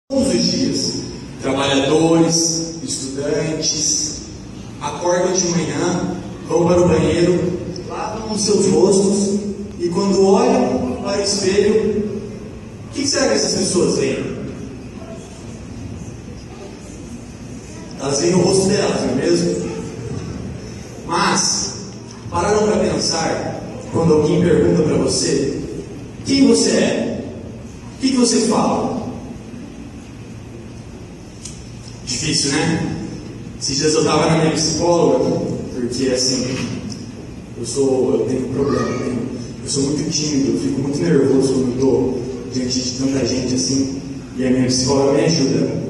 Todos os dias, trabalhadores, estudantes, acordam de manhã, vão para o banheiro, lavam os seus rostos e quando olham para o espelho, o que será que essas pessoas veem? Elas veem o rosto delas, não é mesmo? Mas, pararam para pensar, quando alguém pergunta para você, quem você é? O que você fala? Difícil, né? Esses dias eu estava na minha psicóloga, porque assim, eu tenho um problema, eu sou muito tímido, eu fico muito nervoso quando estou diante de tanta gente assim, e a minha psicóloga me ajuda.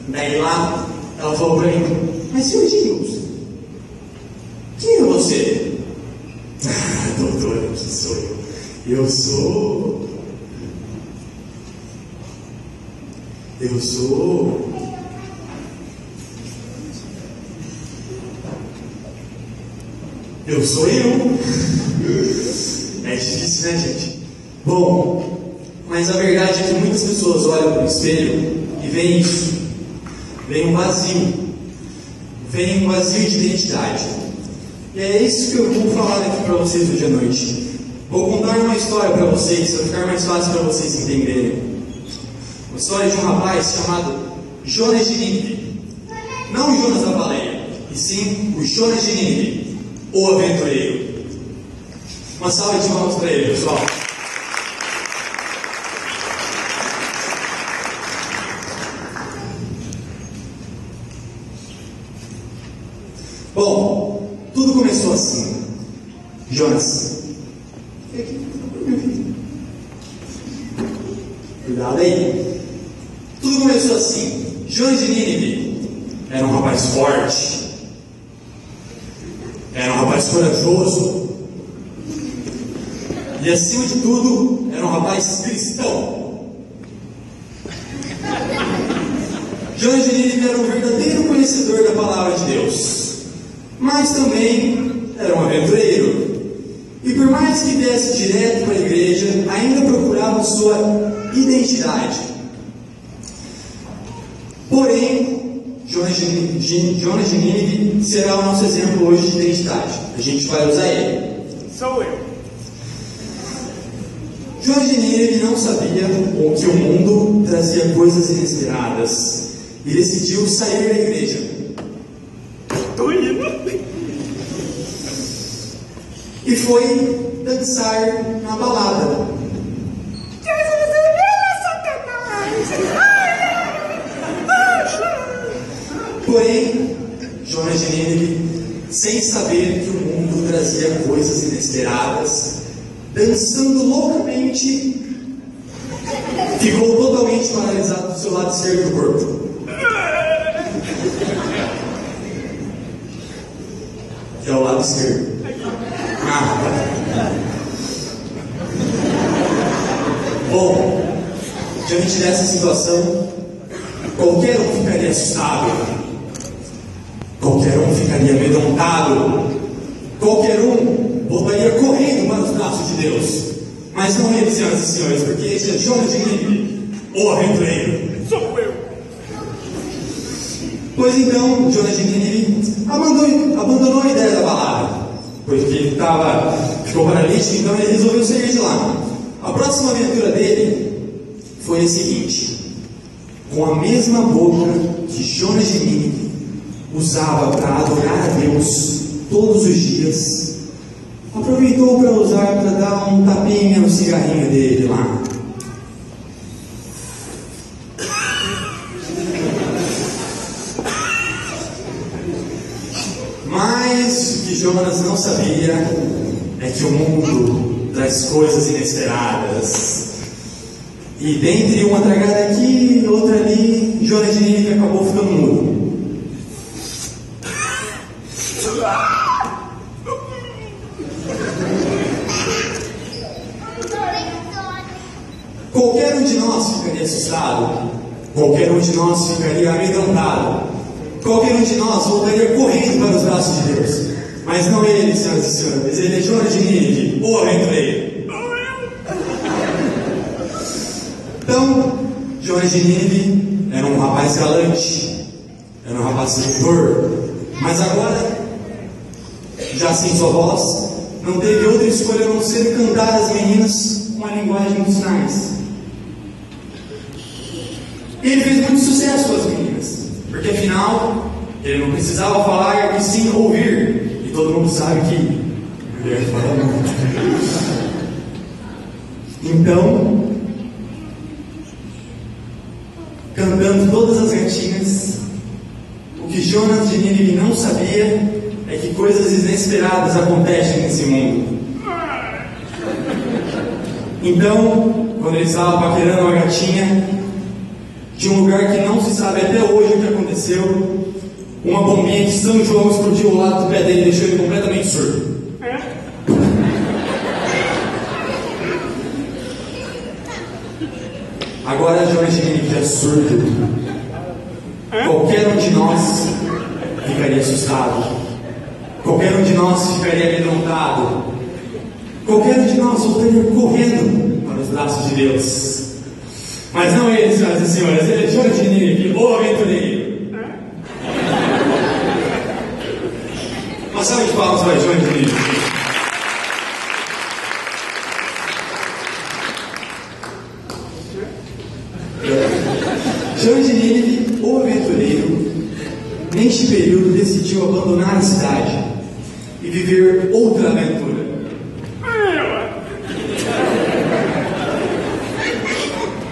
Daí lá, ela falou para mim, mas senhor Deus, quem é você? Ah, doutora, quem sou eu? Eu sou eu. É difícil, né, gente? Bom, mas a verdade é que muitas pessoas olham para o espelho e veem isso. Veem um vazio. Veem um vazio de identidade. E é isso que eu vou falar aqui para vocês hoje à noite. Vou contar uma história para vocês, para ficar mais fácil para vocês entenderem. Uma história de um rapaz chamado Jonas de Nínive. Não o Jonas da baleia, e sim o Jonas de Nínive, o aventureiro. Uma salva de palmas para ele, pessoal. Bom, tudo começou assim. Jonas, cuidado aí. Tudo começou assim. Jonas de Nínive era um rapaz forte, era um rapaz corajoso e, acima de tudo, era um rapaz cristão. Jonas de Nínive era um verdadeiro conhecedor da palavra de Deus, mas também era um aventureiro. E por mais que desse direto para a igreja, ainda procurava sua identidade. Porém, Jonas de Nínive será o nosso exemplo hoje de identidade. A gente vai usar ele. Sou eu. Jonas de Nínive não sabia que o mundo trazia coisas inesperadas e decidiu sair da igreja. Tô indo. E foi dançar na balada. Porém, Jonas de Nínive, sem saber que o mundo trazia coisas inesperadas, dançando loucamente, ficou totalmente paralisado do seu lado esquerdo do corpo. Que é o lado esquerdo. Bom, diante dessa situação, qualquer um ficaria assustado. Qualquer um ficaria amedrontado, qualquer um voltaria correndo para os braços de Deus. Mas não ele, senhoras e senhores, porque este é Jonas de Nínive, o aventureiro. Sou eu. Pois então, Jonas de Nínive abandonou a ideia da balada, porque ele ficou paralítico, então ele resolveu sair de lá. A próxima aventura dele foi a seguinte: com a mesma boca que Jonas de Nínive usava para adorar a Deus todos os dias, aproveitou para usar para dar um tapinha no cigarrinho dele lá. Mas o que Jonas não sabia é que o mundo traz coisas inesperadas. E dentre uma tragada aqui e outra ali, Jonas de Nínive acabou ficando mudo. Qualquer um de nós ficaria assustado, qualquer um de nós ficaria amedrontado, qualquer um de nós voltaria correndo para os braços de Deus. Mas não ele, senhoras e senhores, ele é Jonas de Nínive, o aventureiro. Então, Jonas de Nínive era um rapaz galante, era um rapaz sedutor, mas agora, já sem sua voz, não teve outra escolha a não ser encantar as meninas com a linguagem dos sinais. Ele fez muito sucesso com as meninas, porque afinal, ele não precisava falar, e sim ouvir, e todo mundo sabe que mulher fala muito. Então, cantando todas as gatinhas, o que Jonas de Nínive não sabia é que coisas inesperadas acontecem nesse mundo. Então, quando ele estava paquerando uma gatinha, de um lugar que não se sabe até hoje o que aconteceu, uma bombinha de São João explodiu ao lado do pé dele e deixou ele completamente surdo. Agora Jonas de Nínive é surdo. Qualquer um de nós ficaria assustado. Qualquer um de nós ficaria amedrontado. Qualquer um de nós voltaria correndo para os braços de Deus. Mas não ele, senhoras e senhores, ele é Jonas de Nínive, o aventureiro. Uma salva de palmas para Jonas de Nínive. Jonas de Nínive, o aventureiro, neste período decidiu abandonar a cidade e viver outra aventura.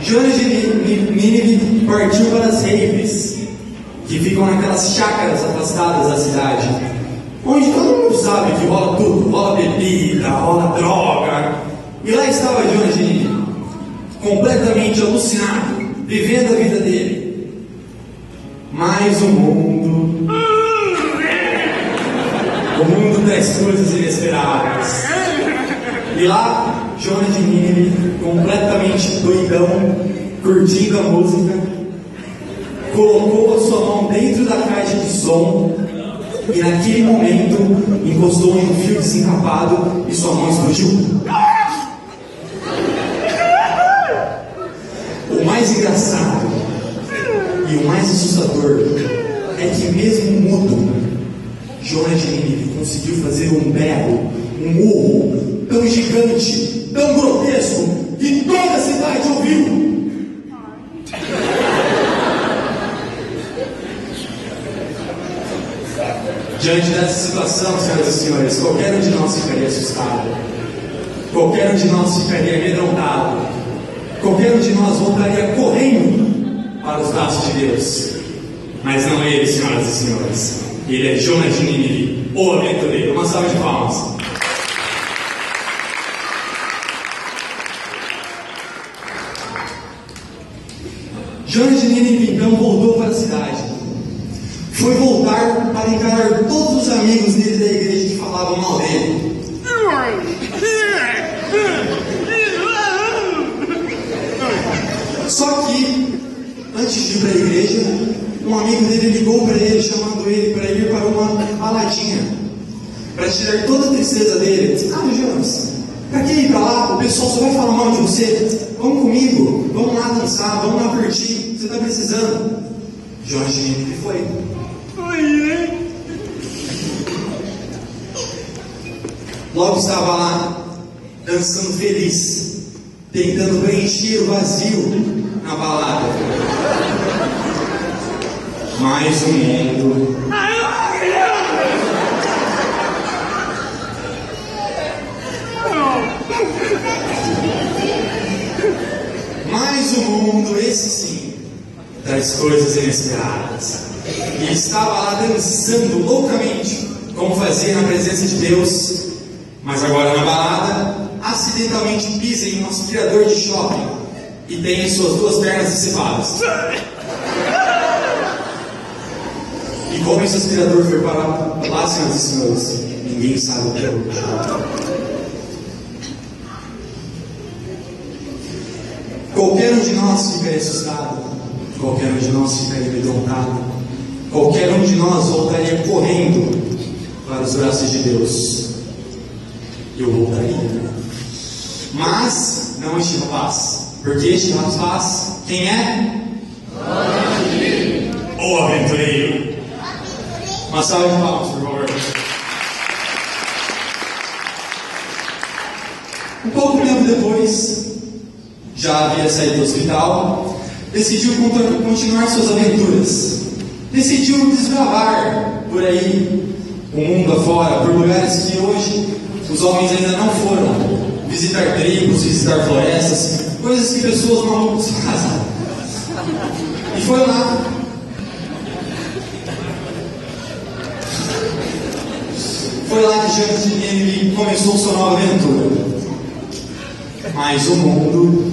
Jonas de Nínive partiu para as raves, que ficam naquelas chácaras afastadas da cidade, onde todo mundo sabe que rola tudo, rola bebida, rola droga. E lá estava Jonas de Nínive, completamente alucinado, vivendo a vida dele. Mas o mundo traz coisas inesperadas. E lá, Jonas de Nínive, completamente doidão, curtindo a música, colocou a sua mão dentro da caixa de som e naquele momento encostou em um fio desencapado e sua mão explodiu. O mais engraçado e o mais assustador é que mesmo mudo, Jonas de Nínive conseguiu fazer um berro, um urro tão gigante, tão grotesco, que toda a cidade ouviu. Diante dessa situação, senhoras e senhores, qualquer um de nós ficaria assustado, qualquer um de nós ficaria amedrontado, qualquer um de nós voltaria correndo para os braços de Deus. Mas não é ele, senhoras e senhores. Ele é Jonas de Nínive, o aventureiro. Uma salva de palmas. Jonas de Nínive então voltou para a cidade. Foi voltar para encarar todos os amigos dele da igreja que falavam mal dele. Só que, antes de ir para a igreja, um amigo dele ligou para ele, chamando ele para ir para uma baladinha, para tirar toda a tristeza dele. Disse: ah, Jonas, para que ir para lá? O pessoal só vai falar mal de você. Vamos comigo, vamos lá dançar, vamos lá curtir, você está precisando. Jonas de Nínive foi. Logo estava lá, dançando feliz, tentando preencher o vazio na balada. Mais um mundo. Mais um mundo, esse sim, das coisas inesperadas. E estava lá dançando loucamente, como fazia na presença de Deus. Mas agora na balada, acidentalmente pisa em um aspirador de shopping e tem suas duas pernas decepadas. E como esse aspirador foi parar lá, senhoras e senhores, ninguém sabe o que é. Qualquer um de nós ficaria assustado, qualquer um de nós ficaria amedrontado, qualquer um de nós voltaria correndo para os braços de Deus. Eu voltaria. Mas não este rapaz, Porque este rapaz, quem é? O aventureiro. Uma salva de palmas, por favor. Um pouco tempo depois, já havia saído do hospital, decidiu continuar suas aventuras. Decidiu desbravar por aí, o mundo afora, por lugares que hoje os homens ainda não foram. Visitar tribos, visitar florestas, coisas que pessoas malucas fazem. E foi lá. Foi lá que Jonas de Nínive começou sua nova aventura. Mas o mundo...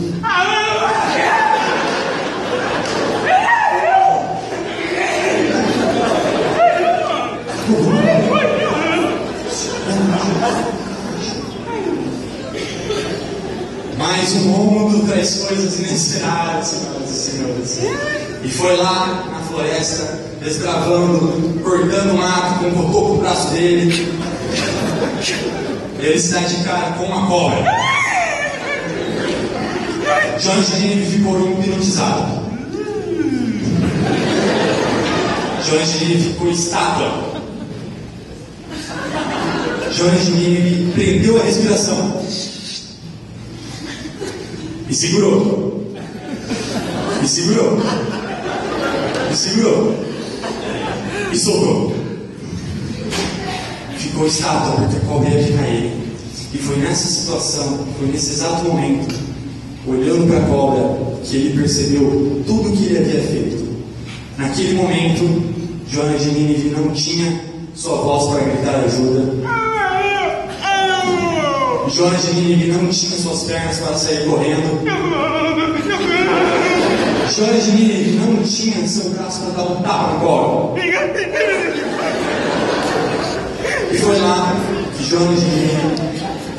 Mas o mundo traz coisas inesperadas, senhoras e senhores. E foi lá na floresta, desbravando, cortando mato com o cocô pro braço dele. Ele está de cara com uma cobra. Jonas de Nínive ficou hipnotizado. Jonas de Nínive ficou estátua. Jonas de Nínive prendeu a respiração. E segurou. E segurou. E segurou. E soltou. Ficou estátua porque a cobra ia picar ele. E foi nessa situação, foi nesse exato momento, olhando para a cobra, que ele percebeu tudo o que ele havia feito. Naquele momento, Jonas de Nínive não tinha sua voz para gritar ajuda. Jonas de Nínive não tinha suas pernas para sair correndo. Jonas de Nínive não tinha seu braço para dar um tapa na cobra. E foi lá que Jonas de Nínive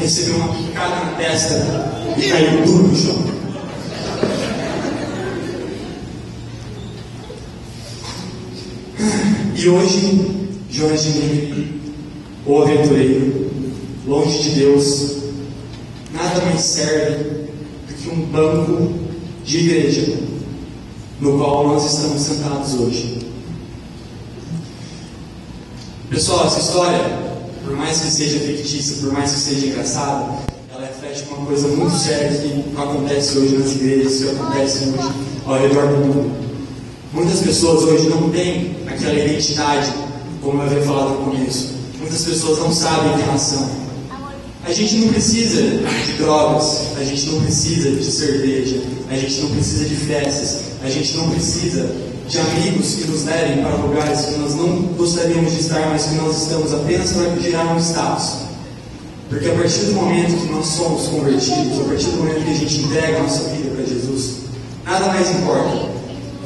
recebeu uma picada na testa e caiu duro no chão. E hoje, Jonas de Nínive, o aventureiro, longe de Deus, nada mais serve do que um banco de igreja no qual nós estamos sentados hoje. Pessoal, essa história, por mais que seja fictícia, por mais que seja engraçada, ela reflete uma coisa muito séria que acontece hoje nas igrejas, que acontece hoje ao redor do mundo. Muitas pessoas hoje não têm aquela identidade, como eu havia falado no começo. Muitas pessoas não sabem quem elas são. A gente não precisa de drogas, a gente não precisa de cerveja, a gente não precisa de festas, a gente não precisa de amigos que nos levem para lugares que nós não gostaríamos de estar, mas que nós estamos apenas para gerar um status. Porque a partir do momento que nós somos convertidos, a partir do momento que a gente entrega a nossa vida para Jesus, nada mais importa.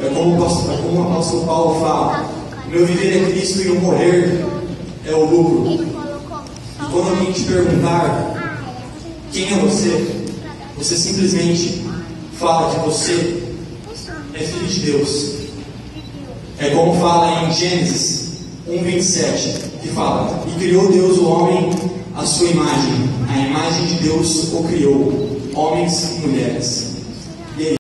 É como o apóstolo Paulo fala: meu viver é Cristo e o morrer é o lucro. E quando alguém te perguntar quem é você, você simplesmente fala que você é filho de Deus. É como fala em Gênesis 1:27, que fala: e criou Deus o homem à sua imagem, a imagem de Deus o criou, homens e mulheres.